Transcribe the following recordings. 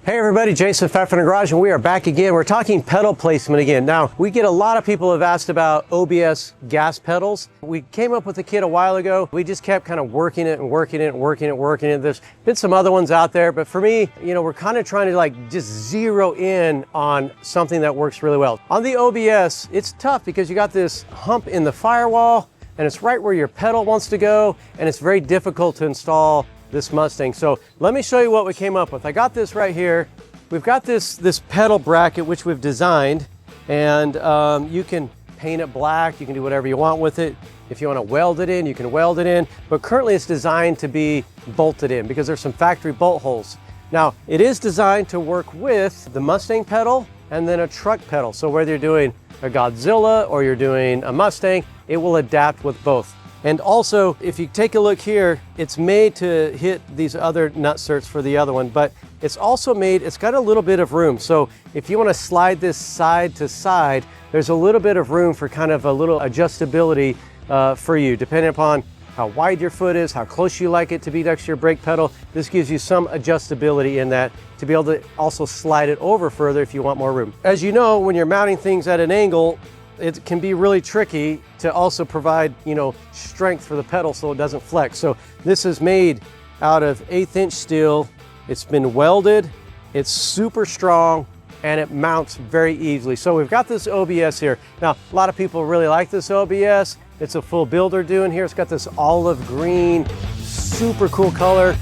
Hey everybody, Jason Pfeffer in the Garage, and we are back again. We're talking pedal placement again. Now, we get a lot of people have asked about OBS gas pedals. We came up with a kit a while ago. We just kept kind of working it and working it and working it and working it. There's been some other ones out there, but for me, we're kind of trying to like just zero in on something that works really well. On the OBS, it's tough because you got this hump in the firewall, and it's right where your pedal wants to go, and it's very difficult to install this Mustang. So let me show you what we came up with. I got this right here. We've got this pedal bracket which we've designed, and you can paint it black, you can do whatever you want with it. If you want to weld it in, you can weld it in, but currently it's designed to be bolted in because there's some factory bolt holes. Now, it is designed to work with the Mustang pedal and then a truck pedal. So whether you're doing a Godzilla or you're doing a Mustang, it will adapt with both. And also, if you take a look here, it's made to hit these other nut certs for the other one, but it's also made, it's got a little bit of room. So if you want to slide this side to side, there's a little bit of room for kind of a little adjustability for you, depending upon how wide your foot is, how close you like it to be next to your brake pedal. This gives you some adjustability in that to be able to also slide it over further if you want more room. As you know, when you're mounting things at an angle, it can be really tricky to also provide, strength for the pedal so it doesn't flex. So this is made out of 1/8" steel. It's been welded, it's super strong, and it mounts very easily. So we've got this OBS here. Now, a lot of people really like this OBS. It's a full builder doing here. It's got this olive green, super cool color.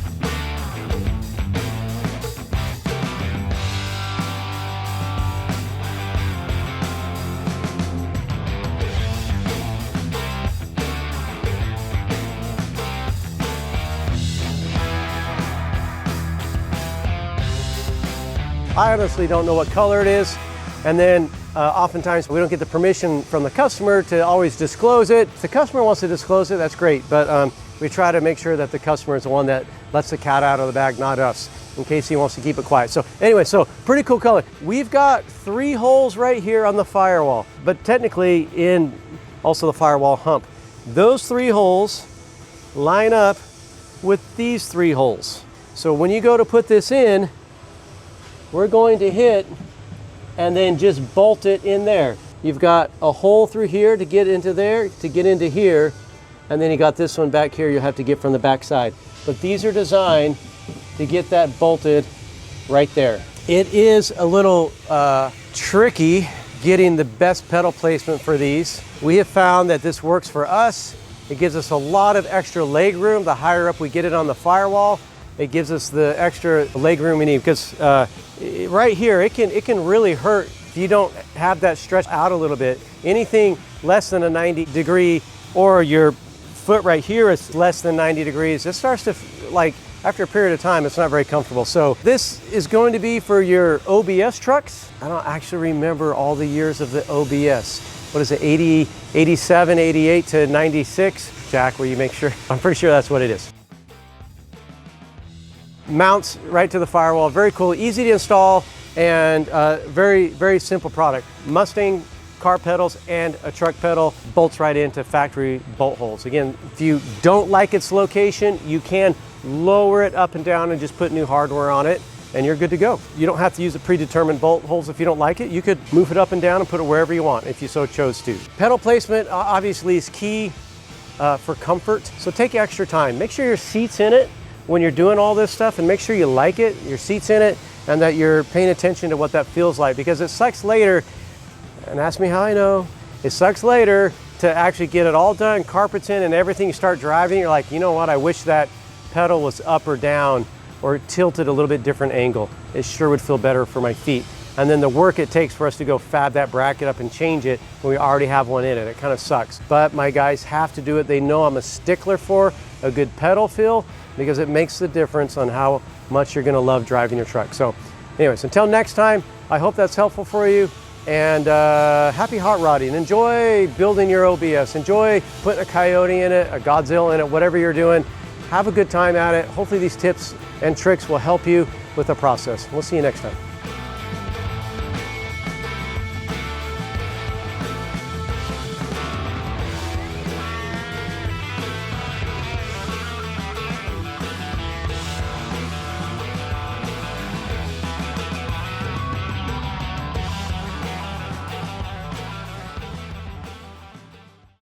I honestly don't know what color it is, and then oftentimes we don't get the permission from the customer to always disclose it. If the customer wants to disclose it, that's great, but we try to make sure that the customer is the one that lets the cat out of the bag, not us, in case he wants to keep it quiet. So anyway, so pretty cool color. We've got 3 holes right here on the firewall, but technically in also the firewall hump. Those 3 holes line up with these 3 holes. So when you go to put this in, we're going to hit and then just bolt it in there. You've got a hole through here to get into there, to get into here, and then you got this one back here you'll have to get from the back side. But these are designed to get that bolted right there. It is a little tricky getting the best pedal placement for these. We have found that this works for us. It gives us a lot of extra leg room. The higher up we get it on the firewall, it gives us the extra leg room we need, because right here, it can really hurt if you don't have that stretch out a little bit. Anything less than a 90 degree, or your foot right here is less than 90 degrees, it starts to, like, after a period of time, it's not very comfortable. So this is going to be for your OBS trucks. I don't actually remember all the years of the OBS. What is it, 80, 87, 88 to 96? Jack, will you make sure? I'm pretty sure that's what it is. Mounts right to the firewall, very cool, easy to install, and very, very simple product. Mustang car pedals and a truck pedal bolts right into factory bolt holes. Again, if you don't like its location, you can lower it up and down and just put new hardware on it, and you're good to go. You don't have to use the predetermined bolt holes if you don't like it. You could move it up and down and put it wherever you want if you so chose to. Pedal placement obviously is key for comfort, so take extra time. Make sure your seat's in it when you're doing all this stuff, and make sure you like it, your seat's in it, and that you're paying attention to what that feels like, because it sucks later, and ask me how I know, it sucks later to actually get it all done, carpets in and everything. You start driving, you're like, you know what, I wish that pedal was up or down or tilted a little bit different angle. It sure would feel better for my feet. And then the work it takes for us to go fab that bracket up and change it when we already have one in it. It kind of sucks. But my guys have to do it. They know I'm a stickler for a good pedal feel, because it makes the difference on how much you're gonna love driving your truck. So anyways, until next time, I hope that's helpful for you, and happy hot rodding. Enjoy building your OBS. Enjoy putting a Coyote in it, a Godzilla in it, whatever you're doing. Have a good time at it. Hopefully these tips and tricks will help you with the process. We'll see you next time.